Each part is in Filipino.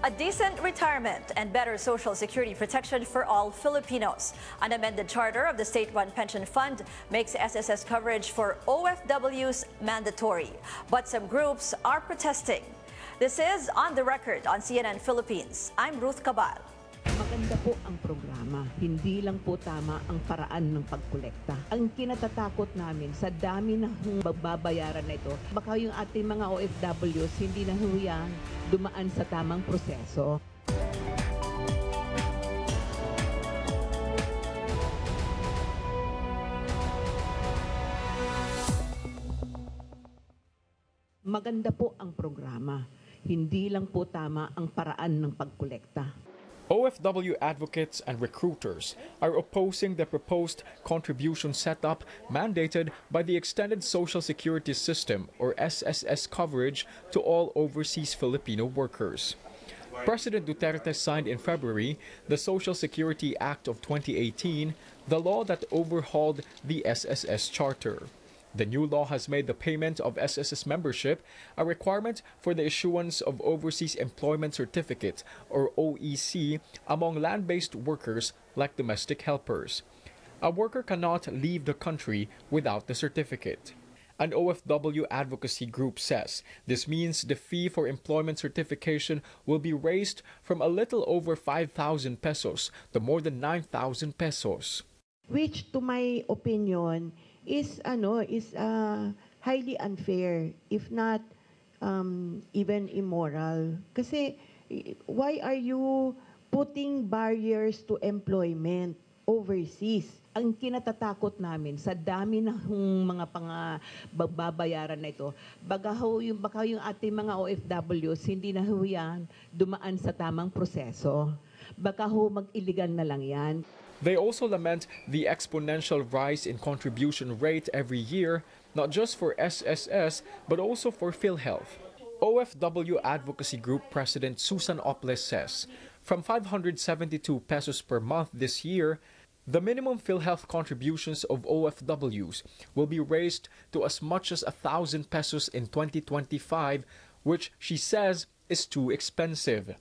A decent retirement and better social security protection for all Filipinos. An amended charter of the state-run pension fund makes SSS coverage for OFWs mandatory. But some groups are protesting. This is On the Record on CNN Philippines. I'm Ruth Cabal. Maganda po ang programa. Hindi lang po tama ang paraan ng pagkolekta. Ang kinatatakot namin sa dami ng babayaran na ito, baka yung ating mga OFWs hindi na huyang dumaan sa tamang proseso. Maganda po ang programa. Hindi lang po tama ang paraan ng pagkolekta. OFW advocates and recruiters are opposing the proposed contribution setup mandated by the Extended Social Security System, or SSS, coverage to all overseas Filipino workers. President Duterte signed in February the Social Security Act of 2018, the law that overhauled the SSS Charter. The new law has made the payment of SSS membership a requirement for the issuance of Overseas Employment Certificate, or OEC, among land-based workers like domestic helpers. A worker cannot leave the country without the certificate. An OFW advocacy group says this means the fee for employment certification will be raised from a little over 5,000 pesos to more than 9,000 pesos. Which, to my opinion, is highly unfair, if not even immoral. Kasi why are you putting barriers to employment overseas? Ang kinatatakot namin sa dami ng mga babayaran na ito, baka yung ating mga OFWs hindi na yan dumaan sa tamang proseso. Baka mag-illegal na lang yan. They also lament the exponential rise in contribution rate every year, not just for SSS, but also for PhilHealth. OFW Advocacy Group President Susan Ople says, from 572 pesos per month this year, the minimum PhilHealth contributions of OFWs will be raised to as much as 1,000 pesos in 2025, which she says is too expensive.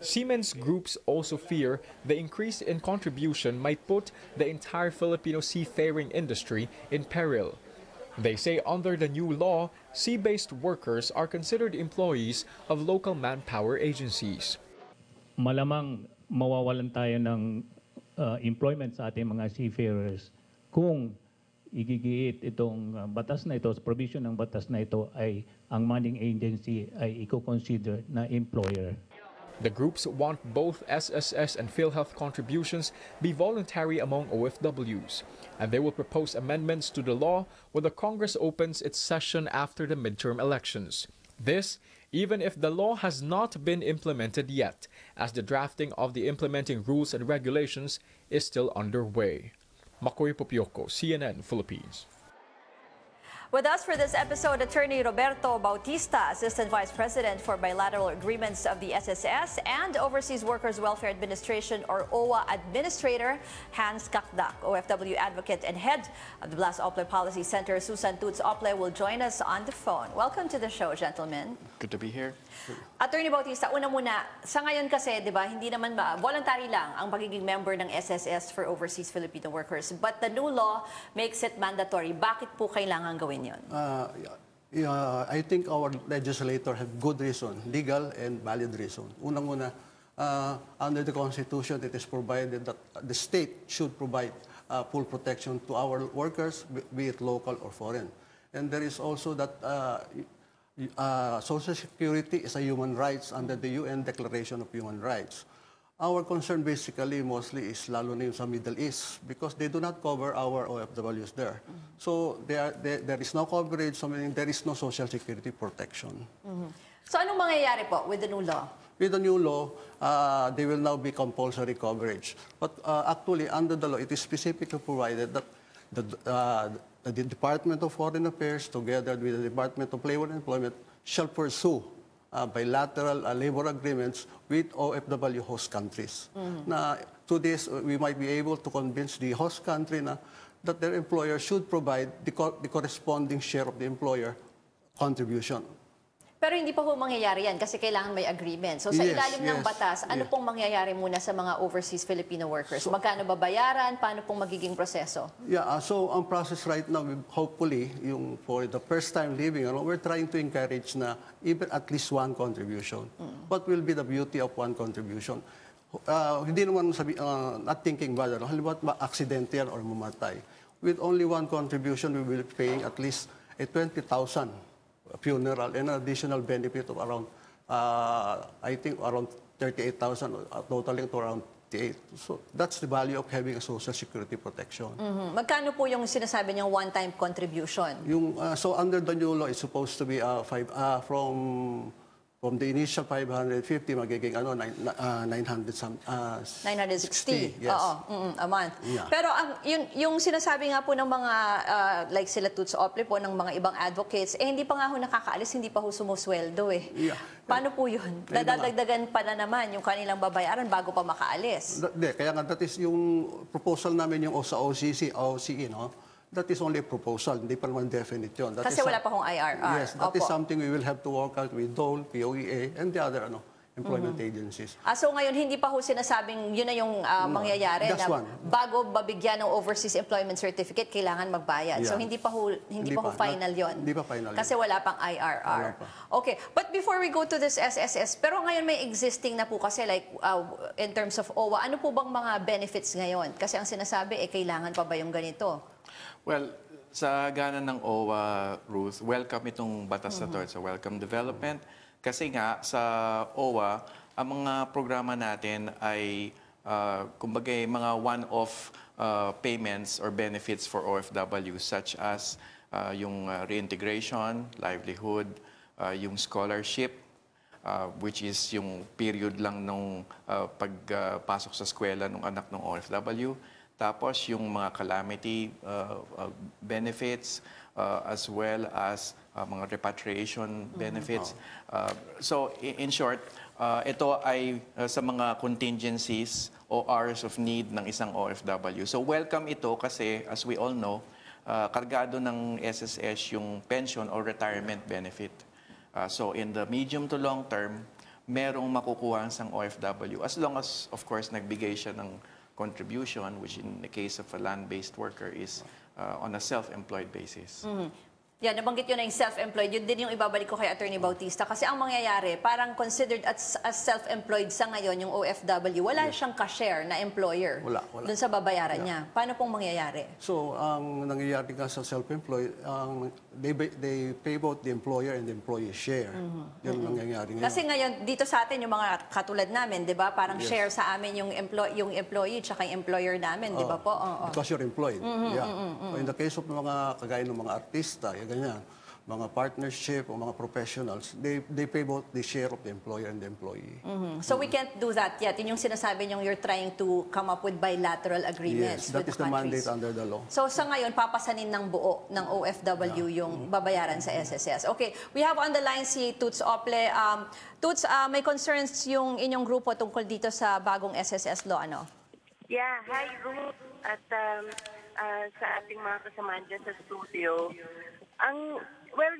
Siemens groups also fear the increase in contribution might put the entire Filipino seafaring industry in peril. They say under the new law, sea-based workers are considered employees of local manpower agencies. Malamang mawawalan tayo ng employment sa ating mga seafarers kung igigiit itong batas na ito, provision ng batas na ito ay ang manning agency ay i-consider na employer. The groups want both SSS and PhilHealth contributions be voluntary among OFWs, and they will propose amendments to the law when the Congress opens its session after the midterm elections. This, even if the law has not been implemented yet, as the drafting of the implementing rules and regulations is still underway. Makoy Popioko, CNN Philippines. With us for this episode, Attorney Roberto Bautista, Assistant Vice President for Bilateral Agreements of the SSS, and Overseas Workers Welfare Administration, or OWA Administrator Hans Kakdak. OFW advocate and head of the Blas Ople Policy Center, Susan Toots Ople, will join us on the phone. Welcome to the show, gentlemen. Good to be here. Attorney Bautista, una muna, sa ngayon kasi, di ba, hindi naman voluntary lang ang pagiging member ng SSS for overseas Filipino workers. But the new law makes it mandatory. Bakit po kailangan gawin yun? I think our legislator have good reason, legal and valid reason. Unang-una, under the Constitution, it is provided that the state should provide full protection to our workers, be it local or foreign. And there is also that Social Security is a human rights under the UN Declaration of Human Rights. Our concern basically mostly is lalo na yung sa Middle East because they do not cover our OFWs there. So there is no coverage, so meaning there is no Social Security protection. So anong mangyayari po with the new law? With the new law, they will now be compulsory coverage. But actually, under the law, it is specifically provided that the Department of Foreign Affairs, together with the Department of Labor and Employment, shall pursue bilateral labor agreements with OFW host countries. Na to this, we might be able to convince the host country that their employer should provide the corresponding share of the employer contribution. Pero hindi pa po mangyayari yan kasi kailangan may agreement. So sa Yes, ilalim ng yes, batas, ano yes. pong mangyayari muna sa mga overseas Filipino workers? Magkano babayaran? Paano pong magiging proseso? Yeah, so ang process right now, hopefully, yung for the first time living, we're trying to encourage na even at least one contribution. What will be the beauty of one contribution? Hindi naman not thinking bad, halimbawa accidental or mamatay. With only one contribution, we will be paying at least a 20,000 funeral and an additional benefit of around, I think around 38,000, totaling to around 58. So that's the value of having a social security protection. Magkano po yung sinasabi niyong one-time contribution? Yung, so under the new law, it's supposed to be from the initial 550, magiging 900 some, 960. yes. Oo, a month. Yeah. Pero yung sinasabi nga po ng mga, like sila Toots Ople po, ng mga ibang advocates, hindi pa nga ho nakakaalis, hindi pa ho sumusweldo eh. Yeah. Paano po yun? Nadadagdagan pa na naman yung kanilang babayaran bago pa makaalis. Kaya nga, that is yung proposal namin yung sa OCE, no? That is only a proposal, hindi pa naman definite yun. Kasi wala pa hong IRR. Yes, that is something we will have to work out with DOLE, POEA, and the other employment agencies. So ngayon, hindi pa ho sinasabing yun na yung mangyayari just na one. bago babigyan ng overseas employment certificate, kailangan magbayad. So Yeah. hindi pa final yon. Hindi pa final Kasi wala pang IRR. Wala pa. Okay, but before we go to this SSS, pero ngayon may existing na po kasi like in terms of OWA, ano po bang mga benefits ngayon? Kasi ang sinasabi, kailangan pa ba yung ganito? Well, sa gana ng OWA, Ruth, welcome itong batas na to. It's a welcome development. Kasi nga, sa OWA, ang mga programa natin ay, kumbaga, mga one-off payments or benefits for OFW, such as yung reintegration, livelihood, yung scholarship, which is yung period lang nung pagpasok sa eskwela ng anak ng OFW. Tapos yung mga calamity benefits as well as mga repatriation benefits. So in short, ito ay sa mga contingencies o hours of need ng isang OFW. So welcome ito kasi as we all know, kargado ng SSS yung pension or retirement benefit. So in the medium to long term, merong makukuha ang isang OFW as long as of course nagbigay siya ng contribution, which in the case of a land-based worker is on a self-employed basis. Yan, nabanggit yun na yung self-employed. Yun din yung ibabalik ko kay Attorney Bautista. Kasi ang mangyayari, parang considered as self-employed sa ngayon yung OFW. Wala siyang ka-share na employer. Wala. Dun sa babayaran niya. Paano pong mangyayari? So, ang nangyayari nga sa self-employed, they pay both the employer and the employee share. Yan ang nangyayari ngayon. Kasi ngayon, dito sa atin, yung mga katulad namin, di ba? Parang share sa amin yung employee tsaka yung employer namin, di ba po? Because you're employed. So in the case of mga kagaya ng mga artista, ganyan, mga partnership o mga professionals, they pay both the share of the employer and the employee. So we can't do that yet. Yun yung sinasabi niyong you're trying to come up with bilateral agreements Yes, that with is the countries. mandate under the law. So sa ngayon, papasanin ng buo ng OFW yung babayaran sa SSS. Okay, we have on the line si Toots Ople. Toots, may concerns yung inyong grupo tungkol dito sa bagong SSS law, ano? Yeah, hi Ruth at sa ating mga kasamahan dyan sa studio.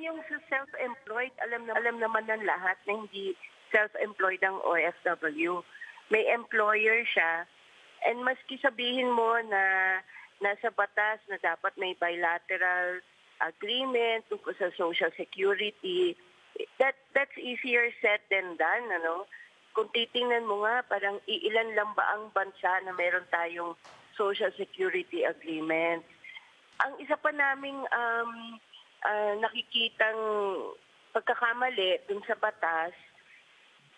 Yung sa self-employed, alam naman ng lahat na hindi self-employed ang OFW. May employer siya. And maski sabihin mo na nasa batas na dapat may bilateral agreement tungkol sa Social Security, that's easier said than done, ano? Kung titingnan mo nga, parang iilan lang ba ang bansa na meron tayong Social Security Agreement. Ang isa pa naming nakikitang pagkakamali dun sa batas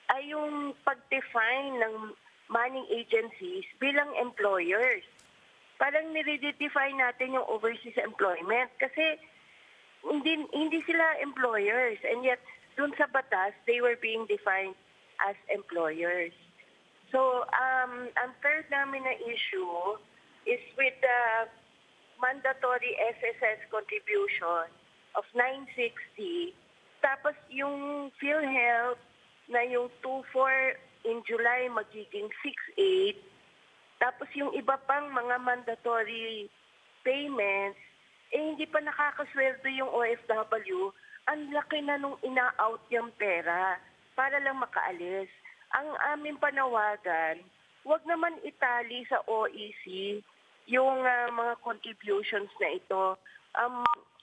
ay yung pag-define ng manning agencies bilang employers. Parang nire-define natin yung overseas employment kasi hindi sila employers and yet dun sa batas they were being defined as employers. So, ang third namin na issue is with the mandatory SSS contribution of 960. Tapos yung PhilHealth na yung 2.4 in July magiging 6.8. Tapos yung iba pang mga mandatory payments, hindi pa nakakasweldo yung OFW ang laki na nung ina-out yung pera para lang makaalis. Ang aming panawagan, wag naman itali sa OEC yung mga contributions na ito.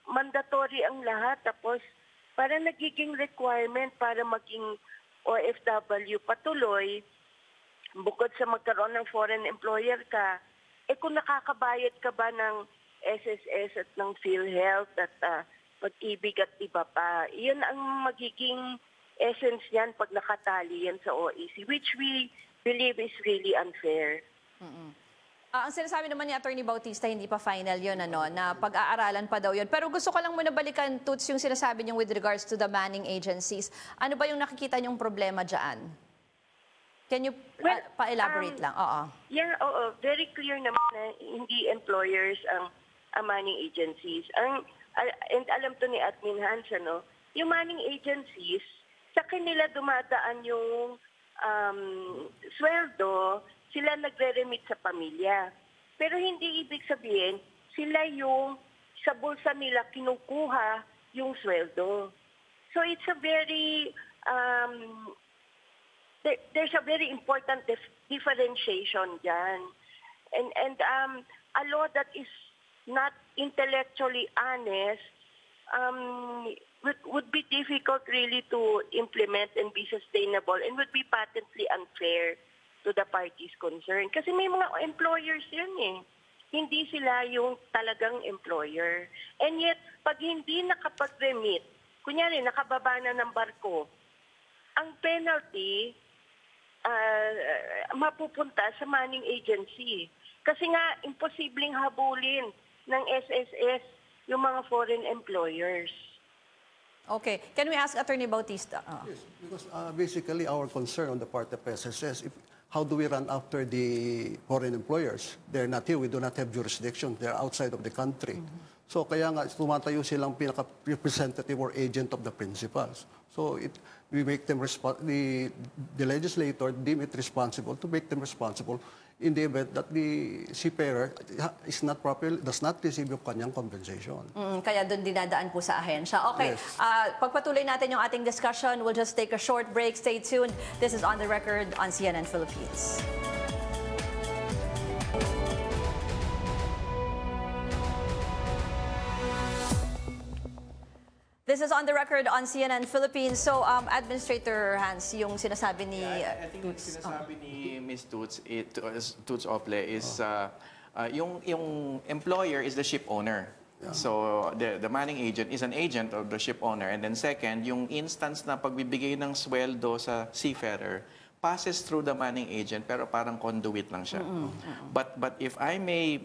Mandatory ang lahat, tapos para nagiging requirement para maging OFW patuloy, bukod sa magkaroon ng foreign employer ka, kung nakakabayad ka ba ng SSS at ng PhilHealth at Pag-ibig at iba pa, yun ang magiging essence niyan pag nakatali yan sa OEC, which we believe is really unfair. Ang sinasabi naman ni Attorney Bautista, hindi pa final yun, na pag-aaralan pa daw yun. Pero gusto ko lang muna balikan, Toots, yung sinasabi niyo with regards to the manning agencies. Ano ba yung nakikita niyong problema dyan? Can you pa-elaborate lang? Oo. Yeah, oo. Very clear naman na hindi employers ang manning agencies. And alam to ni Admin Hans, yung manning agencies, sa kanila dumadaan yung sweldo, sila nagre-remit sa pamilya. Pero hindi ibig sabihin, sila yung sa bulsa nila kinukuha yung sweldo. So it's a very, there's a very important differentiation dyan. And a law that is not intellectually honest would be difficult really to implement and be sustainable, and would be patently unfair to the parties concerned. Kasi may mga employers yun Hindi sila yung talagang employer. And yet, pag hindi nakapag-remit, kunyari nakababa na ng barko, ang penalty mapupunta sa manning agency. Kasi nga, imposibleng habulin ng SSS yung mga foreign employers. Okay. Can we ask Attorney Bautista? Yes, because basically our concern on the part of SSS, how do we run after the foreign employers? They're not here. We do not have jurisdiction. They're outside of the country. So kaya nga tumatayo silang pinaka-representative or agent of the principals. So we make them the legislator deem it responsible to make them responsible in the event that the seafarer does not receive yung kanyang compensation. Kaya doon dinadaan po sa ahensya. Okay, Yes. Pagpatuloy natin yung ating discussion, we'll just take a short break. Stay tuned. This is On the Record on CNN Philippines. This is On the Record on CNN Philippines. So, Administrator Hans, yung sinasabi ni... I think yung sinasabi ni Ms. Toots Ople is yung employer is the ship owner. Yeah. So, the manning agent is an agent of the ship owner. And then second, yung instance na pagbibigay ng sweldo sa seafarer passes through the manning agent pero parang conduit lang siya. But if I may...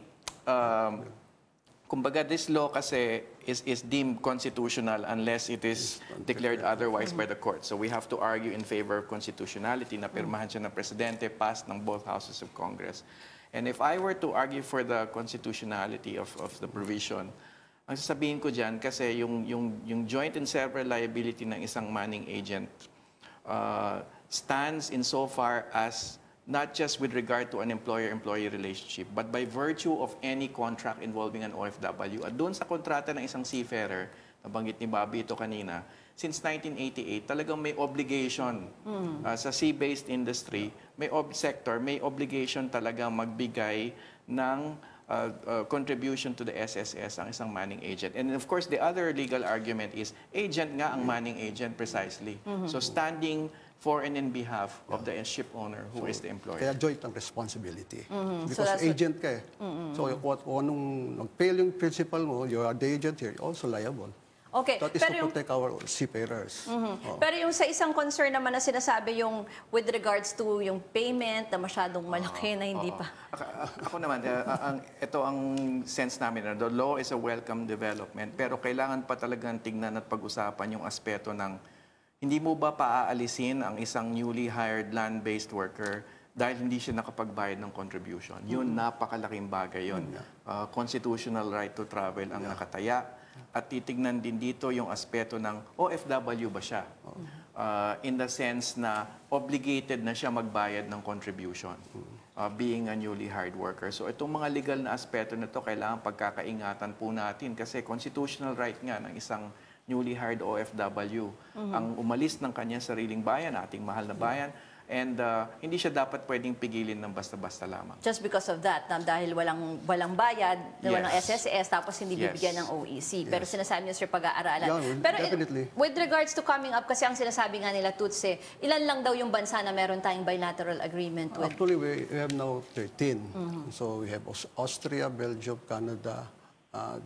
kumbaga, this law kasi is deemed constitutional unless it is declared otherwise by the court. So we have to argue in favor of constitutionality na pirmahan siya ng presidente, passed ng both houses of Congress. And if I were to argue for the constitutionality of the provision, ang sasabihin ko dyan kasi yung joint and several liability ng isang manning agent stands insofar as not just with regard to an employer-employee relationship, but by virtue of any contract involving an OFW. At doon sa kontrata ng isang seafarer, nabanggit ni Bobby ito kanina, since 1988, talagang may obligation sa sea-based industry, may sector, may obligation talaga magbigay ng contribution to the SSS ang isang manning agent. And of course, the other legal argument is, agent nga ang manning agent precisely. So standing for and in behalf of the ship owner who is the employer. Kaya joint ang responsibility. Because agent ka So kung anong nag-fail yung principal mo, you are the agent here, you're also liable. Okay. That is to protect our seafarers. Pero yung sa isang concern naman na sinasabi yung with regards to yung payment na masyadong malaki na hindi pa. Ako naman, ito ang sense namin. The law is a welcome development, pero kailangan pa talagang tignan at pag-usapan yung aspeto ng hindi mo ba paaalisin ang isang newly hired land-based worker dahil hindi siya nakapagbayad ng contribution. Yun, napakalaking bagay yun. Constitutional right to travel ang nakataya. At titignan din dito yung aspeto ng OFW ba siya? In the sense na obligated na siya magbayad ng contribution. Being a newly hired worker. So itong mga legal na aspeto na ito, kailangan pagkakaingatan po natin kasi constitutional right nga ng isang newly hired OFW ang umalis ng kanyang sariling bayan, ating mahal na bayan, and hindi siya dapat pwedeng pigilin ng basta-basta lamang. Just because of that, dahil walang bayad, walang Yes. SSS, tapos hindi Yes. bibigyan ng OEC. Pero sinasabi niyo, sir, pag-aaralan. Yeah, Pero definitely. with regards to coming up, kasi ang sinasabi nga nila, Tutsi, ilan lang daw yung bansa na meron tayong bilateral agreement with? Actually, we have now 13. So we have Austria, Belgium, Canada,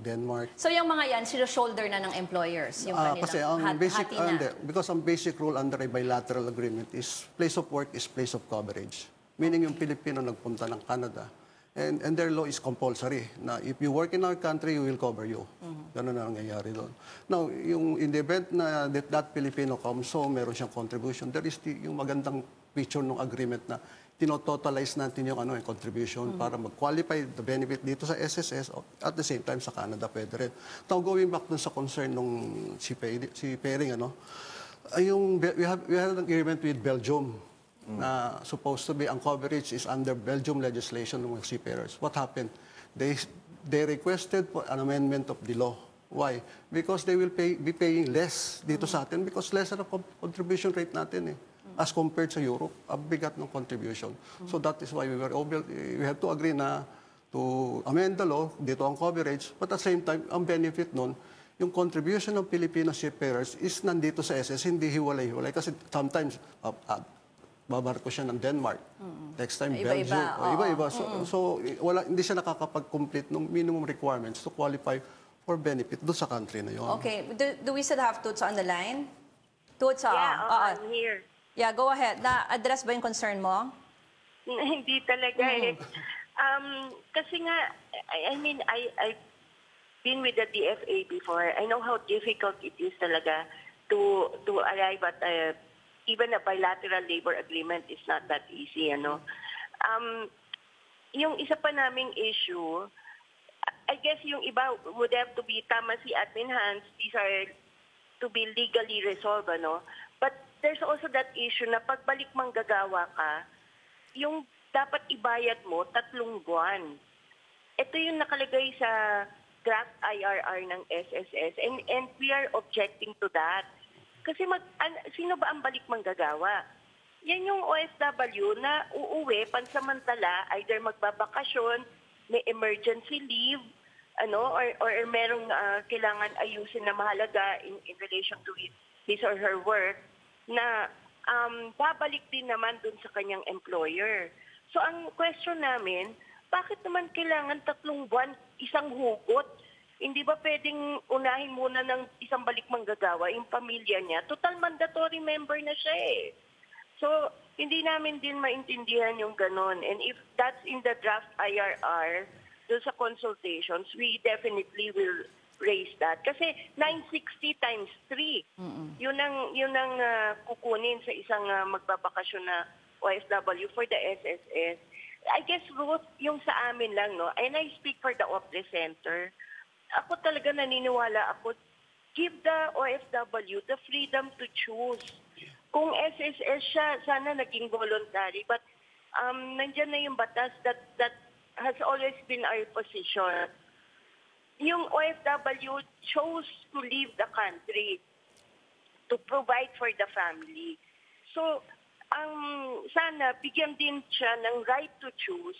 Denmark. So yung mga yan, sino-shoulder na ng employers? Yung kanilang Kasi ang basic, hati na. because ang basic rule under a bilateral agreement is place of work is place of coverage. Meaning yung Pilipino nagpunta ng Canada. And their law is compulsory na if you work in our country, we will cover you. Ganun na nangyayari doon. Now, in the event na that Filipino comes home, meron siyang contribution, there is yung magandang feature ng agreement na tinototalize natin yung contribution para mag-qualify the benefit dito sa SSS at the same time sa Canada pwede rin. Now, going back dun sa concern nung si Pering, we have an agreement with Belgium na supposed to be, ang coverage is under Belgium legislation ng mga seafarers. What happened? They requested for an amendment of the law. Why? Because they will be paying less dito sa atin because lesser ang contribution rate natin as compared sa Europe, ang bigat ng contribution. So that is why we have to agree na to amend the law, dito ang coverage, but at the same time, ang benefit nun, yung contribution ng Filipino seafarers is nandito sa SS, hindi hiwalay-hiwalay. Kasi sometimes, babarko siya ng Denmark. Next time, Iba-iba, Belgium. Iba-iba. So hindi siya nakakapag-complete ng minimum requirements to qualify for benefit doon sa country na yun. Okay. Do we still have Tuts on the line? Tuts, I'm here. Yeah, go ahead. Na-address ba yung concern mo? Hindi talaga eh. Kasi nga, I mean, I've been with the DFA before. I know how difficult it is talaga to arrive at even a bilateral labor agreement is not that easy, Yung isa pa naming issue, I guess yung iba would have to be tama si Admin Hans, these are to be legally resolved, But there's also that issue na pagbalik manggagawa ka, yung dapat ibayad mo 3 buwan. Ito yung nakalagay sa draft IRR ng SSS and we are objecting to that. Kasi sino ba ang balik manggagawa? Yan yung OFW na uuwi pansamantala, either magbabakasyon, may emergency leave, or merong kailangan ayusin na mahalaga in relation to his or her work, na babalik din naman dun sa kanyang employer. So ang question namin, bakit naman kailangan 3 buwan, isang hugot? Hindi ba pwedeng unahin muna ng isang balik manggagawa yung pamilya niya? Total mandatory member na siya eh. So hindi namin din maintindihan yung ganon. And if that's in the draft IRR, doon sa consultations, we definitely will raise that. Kasi 960 times 3. Yun ang kukunin sa isang magbabakasyon na OFW for the SSS. I guess, Ruth, yung sa amin lang, and I speak for the OPLE Center, ako talaga naniniwala ako, give the OFW the freedom to choose. Kung SSS siya, sana naging voluntary. But nandyan na yung batas that has always been our position. Yung OFW chose to leave the country to provide for the family. So, sana bigyan din siya ng right to choose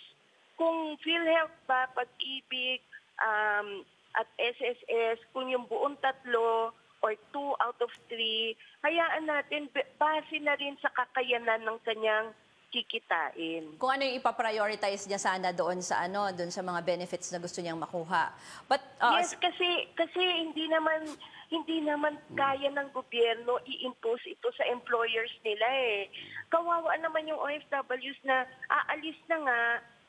kung PhilHealth ba, Pag-ibig, at SSS, kung yung buong 3 or 2 out of 3, hayaan natin, base na rin sa kakayanan ng kanyang kikitain. Kung ano yung ipaprioritize niya sana doon sa mga benefits na gusto niyang makuha. But yes, kasi hindi naman kaya ng gobyerno i-impose ito sa employers nila eh. Kawawa naman yung OFWs na aalis na nga,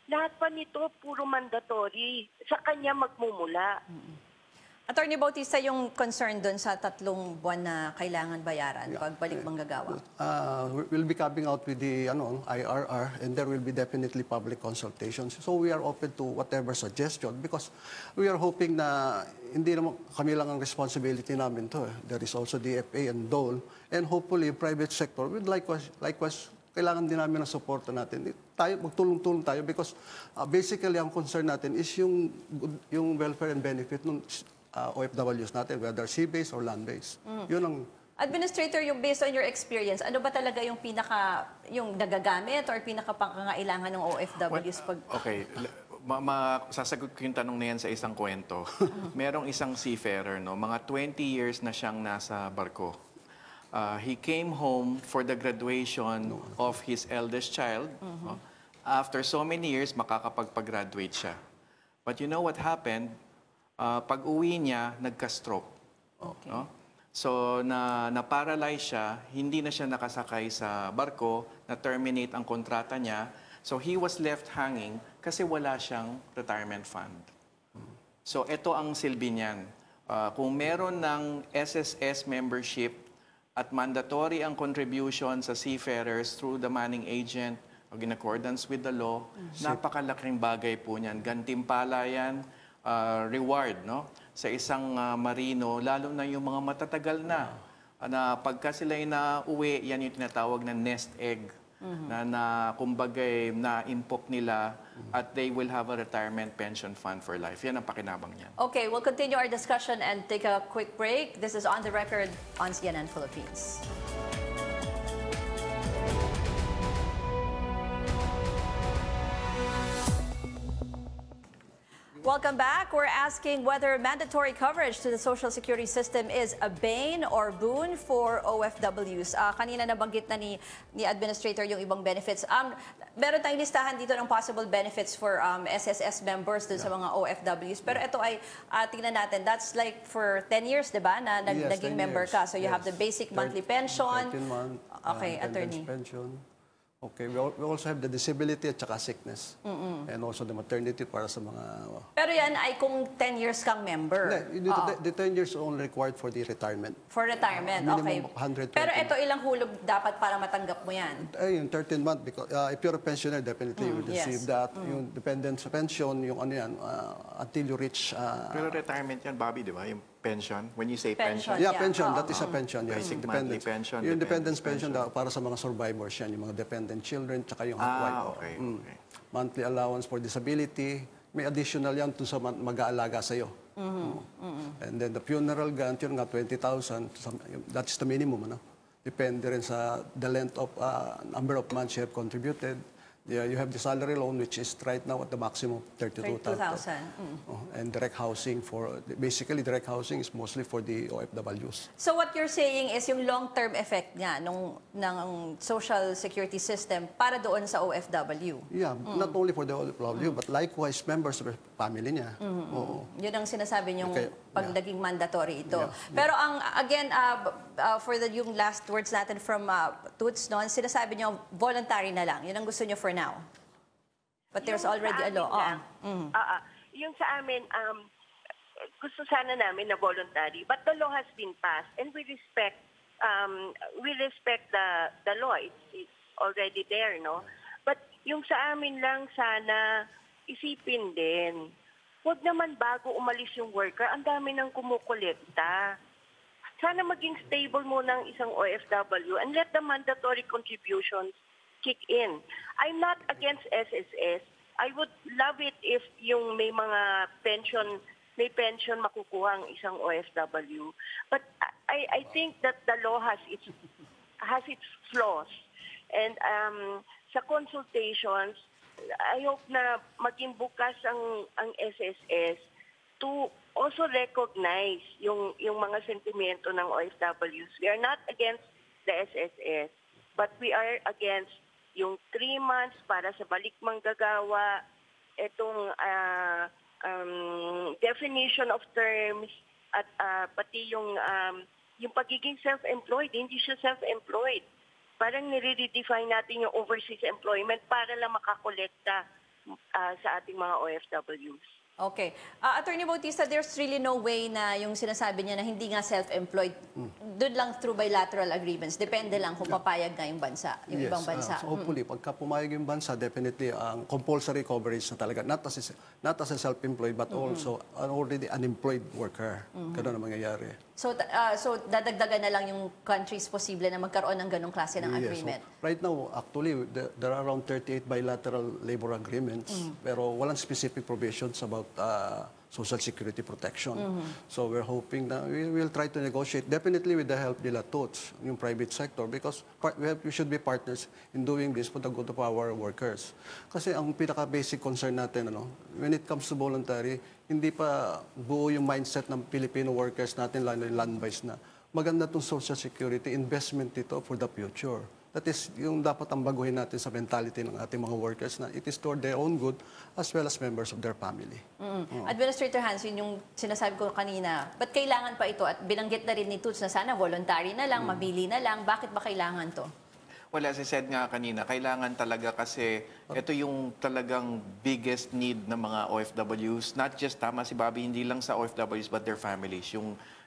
lahat pa nito puro mandatory. Sa kanya magmumula. Attorney Bautista, yung concern doon sa 3 buwan na kailangan bayaran pagbalik manggagawa. We'll be coming out with the IRR and there will be definitely public consultations. So we are open to whatever suggestion because we are hoping na hindi naman kami lang ang responsibility namin to. There is also DFA and DOLE and hopefully private sector will likewise kailangan din namin ng suporta natin. Magtulong-tulong tayo because basically ang concern natin is yung welfare and benefit ng OFWs natin, whether sea-based or land-based. Yun ang Administrator, yung based on your experience, ano ba talaga yung yung nagagamit or pinaka-pangangailangan ng OFWs pag... Okay. Sasagot ko yung tanong na yan sa isang kwento. Merong isang seafarer, no? Mga 20 years na siyang nasa barko. He came home for the graduation of his eldest child. No? After so many years, makakapag-graduate siya. But you know what happened? Pag-uwi niya, nagka-stroke. Okay. No? So, na-paralyze siya, hindi na siya nakasakay sa barko, na-terminate ang kontrata niya. So, he was left hanging kasi wala siyang retirement fund. So, ito ang silbi niyan. Kung meron ng SSS membership at mandatory ang contribution sa seafarers through the manning agent in accordance with the law, napakalaking bagay po niyan. Gantimpala yan, reward, no? Sa isang marino, lalo na yung mga matatagal na pagka sila'y na-uwi, yan yung tinatawag na nest egg, na kumbagay na-impok nila at they will have a retirement pension fund for life. Yan ang pakinabang niyan. Okay, we'll continue our discussion and take a quick break. This is On the Record on CNN Philippines. Welcome back. We're asking whether mandatory coverage to the Social Security system is a bane or boon for OFWs. Kanina nabanggit na ni Administrator yung ibang benefits. Meron tayong listahan dito ng possible benefits for SSS members dun sa mga OFWs. Pero ito ay, tingnan natin, that's like for 10 years, di ba, na naging 10 member years. ka. So you have the basic monthly pension. 13-month Okay, attorney. pension. Okay, we also have the disability at saka sickness. And also the maternity para sa mga... Pero yan ay kung 10 years kang member. Hindi, the 10 years only required for the retirement. For retirement, okay. Minimum 120. Pero ito ilang hulog dapat para matanggap mo yan? Yung 13-month, because if you're a pensioner, definitely you will receive that. Yung dependent sa pension, yung ano yan, until you reach... Pero retirement yan, Bobby, di ba? Yung pension. When you say Pension. pension. Yeah, Yeah, pension. oo. That is a pension. Yes. Basic Dependence. monthly pension, Yung dependence dependence pension, para sa mga survivors yan, yung mga dependent children, tsaka yung Ah, wife. okay. Monthly allowance for disability. May additional yan to sa mag-aalaga sa'yo. And then the funeral grant, yun nga 20,000. That's the minimum. Ano? Depende rin sa the length of number of months you have contributed. Yeah, you have the salary loan, which is right now at the maximum 32,000. And direct housing basically direct housing is mostly for the OFWs. So what you're saying is yung long-term effect nga ng social security system para doon sa OFW. Yeah, not only for the OFW, but likewise members of the family niya. Oo. Yun ang sinasabi niyong Okay, pag yeah. naging mandatory ito. Yeah. Pero again, for yung last words natin from Toots noon, sinasabi niyo voluntary na lang. Yun ang gusto niyo for now. But there's Yung already sa a law. amin lang, yung sa amin, gusto sana namin na voluntary, but the law has been passed and we respect the law. It's already there, no? But yung sa amin lang sana isipin din, huwag naman bago umalis yung worker, ang dami nang kumukolekta. Sana maging stable muna ang isang OFW and let the mandatory contributions kick in. I'm not against SSS. I would love it if yung may mga pension makukuha ang isang OFW. But I think that the law has its flaws. And sa consultations, I hope na maging bukas ang SSS to also recognize yung mga sentimento ng OFWs. We are not against the SSS, but we are against yung 3 months para sa balik manggagawa, itong definition of terms, at pati yung pagiging self-employed. Hindi siya self-employed. Parang nire-redefine natin yung overseas employment para lang makakolekta sa ating mga OFWs. Okay. Attorney Bautista, there's really no way na yung sinasabi niya na hindi nga self-employed, doon lang through bilateral agreements. Depende lang kung papayag nga yung bansa, yung ibang bansa. So hopefully, pagka pumayag yung bansa, definitely ang compulsory coverage na talaga, not as a self-employed, but also an already unemployed worker. Ganun ang mangyayari. So dadagdagan na lang yung countries posible na magkaroon ng ganong klase ng agreement. So, right now, actually, there are around 38 bilateral labor agreements, pero walang specific provisions about Social Security protection. So we're hoping that we will try to negotiate, definitely with the help nila TOTS, yung private sector, because we should be partners in doing this for the good of our workers. Kasi ang pinaka-basic concern natin, when it comes to voluntary, hindi pa buo yung mindset ng Filipino workers natin, lalo yung land-based na. Maganda itong Social Security, investment ito for the future. That is yung dapat ang baguhin natin sa mentality ng ating mga workers na it is toward their own good as well as members of their family. Administrator Hans, yun yung sinasabi ko kanina, ba't kailangan pa ito? At binanggit na rin ni Toots na sana voluntary na lang, mabili na lang. Bakit ba kailangan to? Well, as I said nga kanina, kailangan talaga kasi ito yung talagang biggest need ng mga OFWs. Not just, tama si Bobby, hindi lang sa OFWs but their families.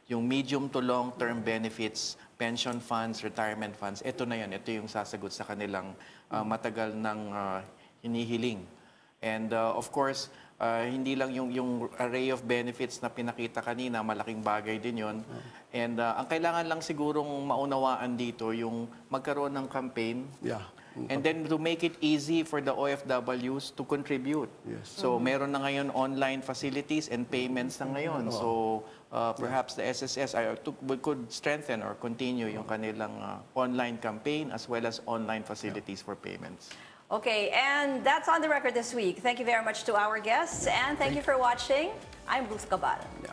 Yung medium to long-term benefits, pension funds, retirement funds, ito na yan. Ito yung sasagot sa kanilang matagal ng hinihiling. And of course, hindi lang yung array of benefits na pinakita kanina, malaking bagay din yon. And ang kailangan lang sigurong maunawaan dito, yung magkaroon ng campaign. Yeah. And then to make it easy for the OFWs to contribute. Yes. So meron na ngayon online facilities and payments na ngayon. So perhaps the SSS could strengthen or continue yung kanilang online campaign as well as online facilities for payments. Okay, and that's on the record this week. Thank you very much to our guests, and thank you for watching. I'm Ruth Cabal. Yeah.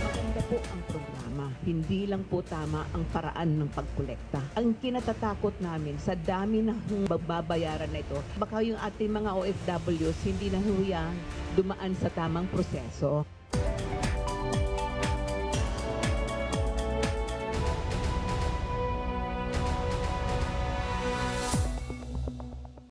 Maganda po ang programa. Hindi lang po tama ang paraan ng pagkolekta. Ang kinatatakot namin sa dami na magbabayaran na ito, baka yung ating mga OFWs hindi na huyan dumaan sa tamang proseso.